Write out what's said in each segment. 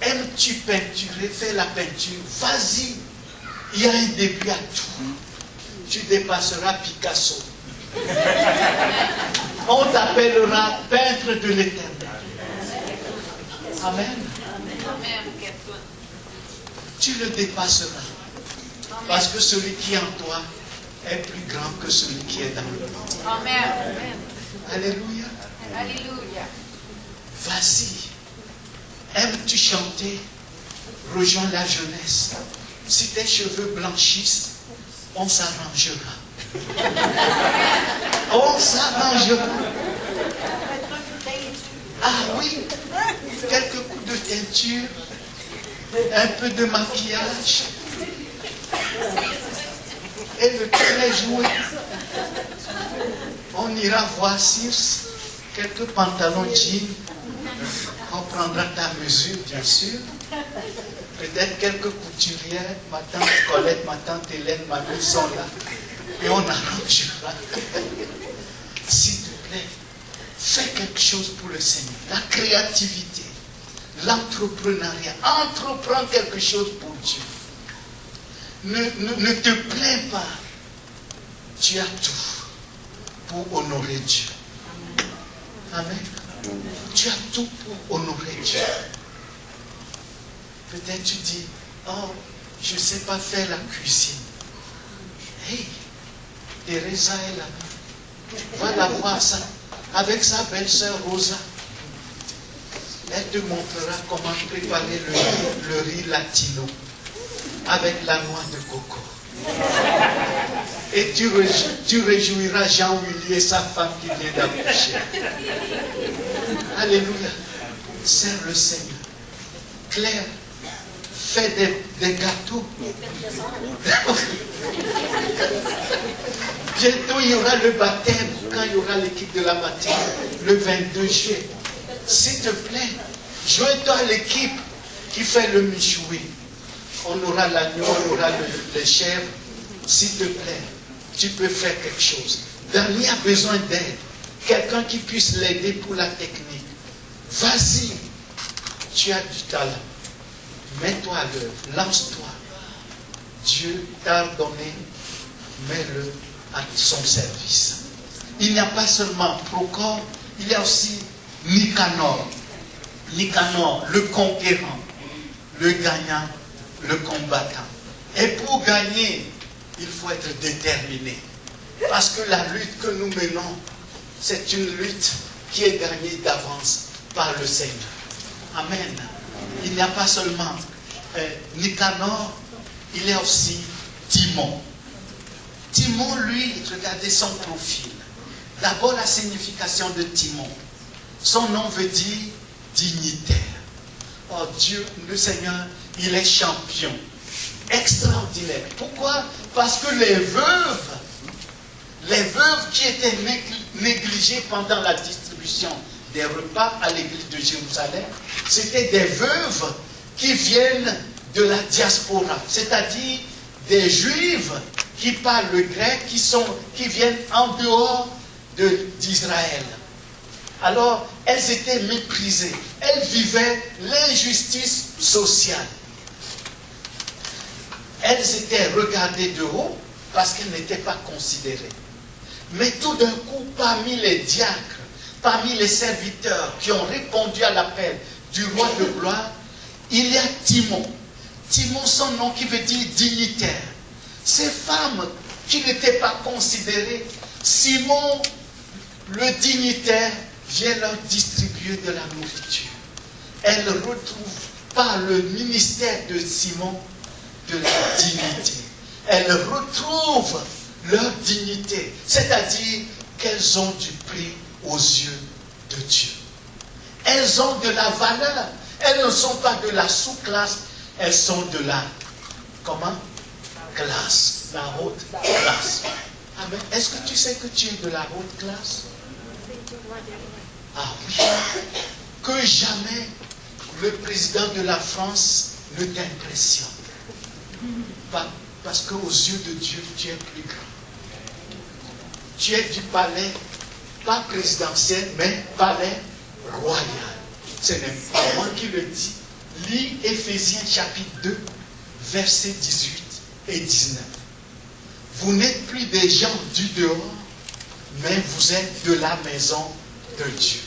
Aimes-tu peinturer, fais la peinture, vas-y. Il y a un début à tout. Tu dépasseras Picasso. On t'appellera peintre de l'éternel. Amen. Tu le dépasseras. Parce que celui qui est en toi est plus grand que celui qui est dans le monde. Amen. Alléluia. Alléluia. Vas-y. Aimes-tu chanter? Rejoins la jeunesse. Si tes cheveux blanchissent, on s'arrangera. On s'arrangera. Ah oui, quelques coups de teinture, un peu de maquillage, et le tour est joué. On ira voir Circe, quelques pantalons jeans. On prendra ta mesure, bien sûr. Peut-être quelques couturières, ma tante Colette, ma tante Hélène, ma mère sont là. Et on arrangera. S'il te plaît, fais quelque chose pour le Seigneur. La créativité, l'entrepreneuriat. Entreprends quelque chose pour Dieu. Ne te plains pas. Tu as tout pour honorer Dieu. Amen. Tu as tout pour honorer Dieu. Peut-être tu dis, oh, je ne sais pas faire la cuisine. Hey, Teresa est là-bas. Va la voir ça. Avec sa belle-sœur Rosa. Elle te montrera comment préparer le riz latino. Avec la noix de coco. Et tu réjouiras Jean-Willy et sa femme qui vient d'accoucher. Alléluia. Sers le Seigneur. Claire, fais des gâteaux. Bientôt, il y aura le baptême, quand il y aura l'équipe de la baptême, le 22 juillet. S'il te plaît, joins-toi à l'équipe qui fait le michoui. On aura l'agneau, on aura les chèvres. S'il te plaît, tu peux faire quelque chose. Dani a besoin d'aide. Quelqu'un qui puisse l'aider pour la technique. Vas-y, tu as du talent. Mets-toi à l'œuvre, lance-toi. Dieu t'a donné, mets-le à son service. Il n'y a pas seulement Procor, il y a aussi Nicanor. Nicanor, le conquérant, le gagnant, le combattant. Et pour gagner, il faut être déterminé. Parce que la lutte que nous menons, c'est une lutte qui est gagnée d'avance par le Seigneur. Amen. Il n'y a pas seulement Nicanor, il y a aussi Timon. Timon, lui, regardez son profil. D'abord la signification de Timon. Son nom veut dire dignitaire. Oh Dieu, le Seigneur, il est champion. Extraordinaire. Pourquoi? Parce que les veuves qui étaient négligées pendant la distribution des repas à l'église de Jérusalem, c'était des veuves qui viennent de la diaspora, c'est-à-dire des juives qui parlent le grec, qui viennent en dehors d'Israël. Alors, elles étaient méprisées. Elles vivaient l'injustice sociale. Elles étaient regardées de haut parce qu'elles n'étaient pas considérées. Mais tout d'un coup, parmi les diacres, parmi les serviteurs qui ont répondu à l'appel du roi de gloire, il y a Timon. Timon, son nom qui veut dire dignitaire. Ces femmes qui n'étaient pas considérées, Simon, le dignitaire, vient leur distribuer de la nourriture. Elles retrouvent par le ministère de Simon de la dignité. Elles retrouvent leur dignité, c'est-à-dire qu'elles ont du prix aux yeux de Dieu. Elles ont de la valeur. Elles ne sont pas de la sous-classe, elles sont de la, comment? Classe, la haute classe. Amen. Est-ce que tu sais que tu es de la haute classe? Ah oui. Que jamais le président de la France ne t'impressionne. Parce qu'aux yeux de Dieu, tu es plus grand. Tu es du palais, pas présidentiel, mais palais royal. Ce n'est pas moi qui le dis, Lis Éphésiens chapitre 2, versets 18 et 19. Vous n'êtes plus des gens du dehors, mais vous êtes de la maison de Dieu.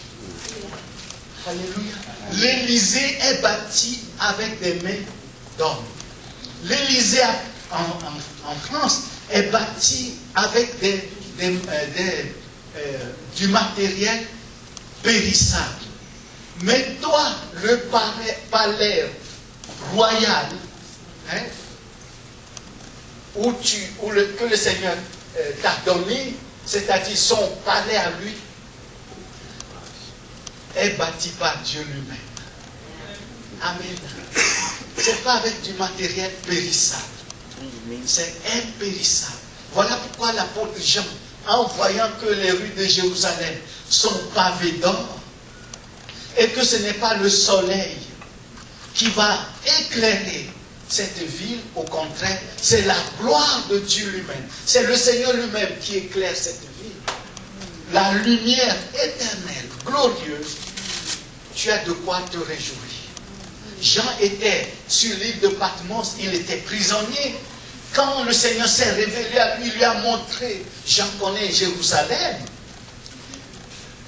Alléluia. L'Élysée est bâti avec des mains d'hommes. L'Élysée en France est bâti avec du matériel périssable. Mais toi, le palais royal, hein, que le Seigneur t'a donné, c'est-à-dire son palais à lui, est bâti par Dieu lui-même. Amen. C'est pas avec du matériel périssable. C'est impérissable. Voilà pourquoi l'apôtre Jean, en voyant que les rues de Jérusalem sont pavées d'or, et que ce n'est pas le soleil qui va éclairer cette ville, au contraire, c'est la gloire de Dieu lui-même. C'est le Seigneur lui-même qui éclaire cette ville. La lumière éternelle, glorieuse, tu as de quoi te réjouir. Jean était sur l'île de Patmos, il était prisonnier. Quand le Seigneur s'est révélé à lui, il lui a montré, Jean connaît Jérusalem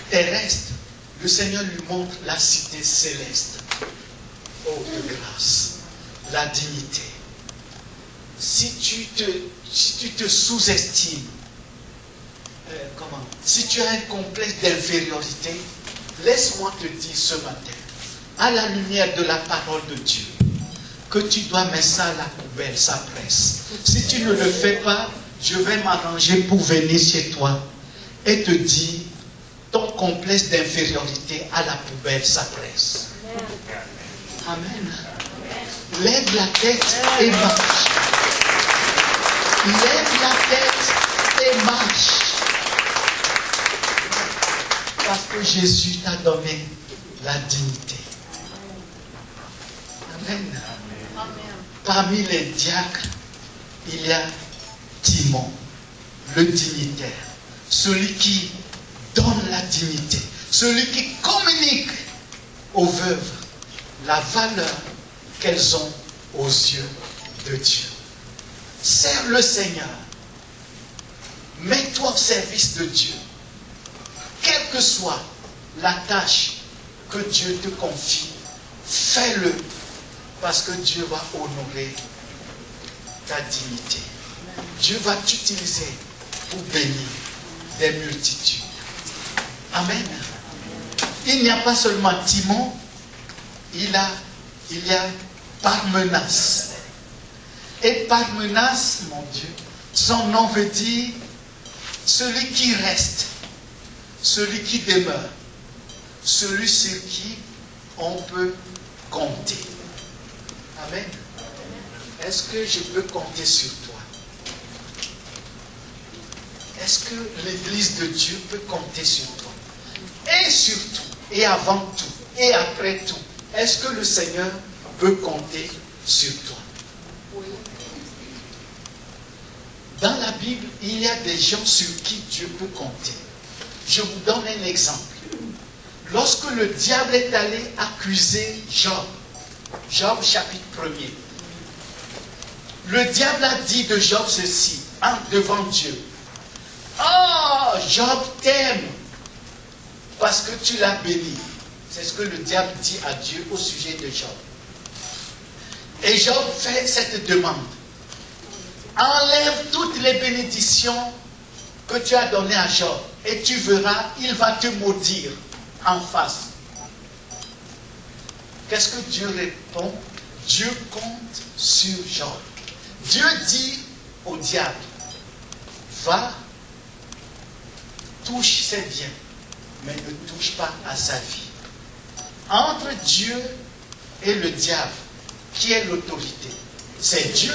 terrestre. Le Seigneur lui montre la cité céleste. Oh, de grâce, la dignité. Si tu te sous-estimes, si tu as un complexe d'infériorité, laisse-moi te dire ce matin, à la lumière de la parole de Dieu, que tu dois mettre ça à la poubelle, ça presse. Si tu ne le fais pas, je vais m'arranger pour venir chez toi et te dire, ton complexe d'infériorité à la poubelle, ça presse. Amen. Lève la tête et marche. Lève la tête et marche. Parce que Jésus t'a donné la dignité. Amen. Parmi les diacres, il y a Timon, le dignitaire, celui qui donne la dignité, celui qui communique aux veuves la valeur qu'elles ont aux yeux de Dieu. Sers le Seigneur. Mets-toi au service de Dieu. Quelle que soit la tâche que Dieu te confie, fais-le parce que Dieu va honorer ta dignité. Dieu va t'utiliser pour bénir des multitudes. Amen. Il n'y a pas seulement Timon, il y a Parmenas. Et Parmenas, mon Dieu, son nom veut dire celui qui reste, celui qui demeure, celui sur qui on peut compter. Amen. Est-ce que je peux compter sur toi? Est-ce que l'Église de Dieu peut compter sur toi? Et surtout, et avant tout, et après tout, est-ce que le Seigneur peut compter sur toi? Oui. Dans la Bible, il y a des gens sur qui Dieu peut compter. Je vous donne un exemple. Lorsque le diable est allé accuser Job, Job chapitre 1er, le diable a dit de Job ceci, devant Dieu. Oh, Job t'aime parce que tu l'as béni. C'est ce que le diable dit à Dieu au sujet de Job. Et Job fait cette demande. Enlève toutes les bénédictions que tu as données à Job et tu verras, il va te maudire en face. Qu'est-ce que Dieu répond? Dieu compte sur Job. Dieu dit au diable, va, touche ses biens, mais ne touche pas à sa vie. Entre Dieu et le diable, qui est l'autorité? C'est Dieu.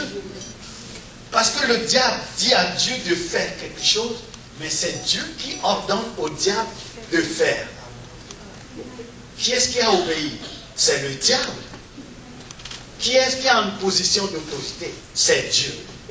Parce que le diable dit à Dieu de faire quelque chose, mais c'est Dieu qui ordonne au diable de faire. Qui est-ce qui a obéi? C'est le diable. Qui est-ce qui a une position d'autorité? C'est Dieu.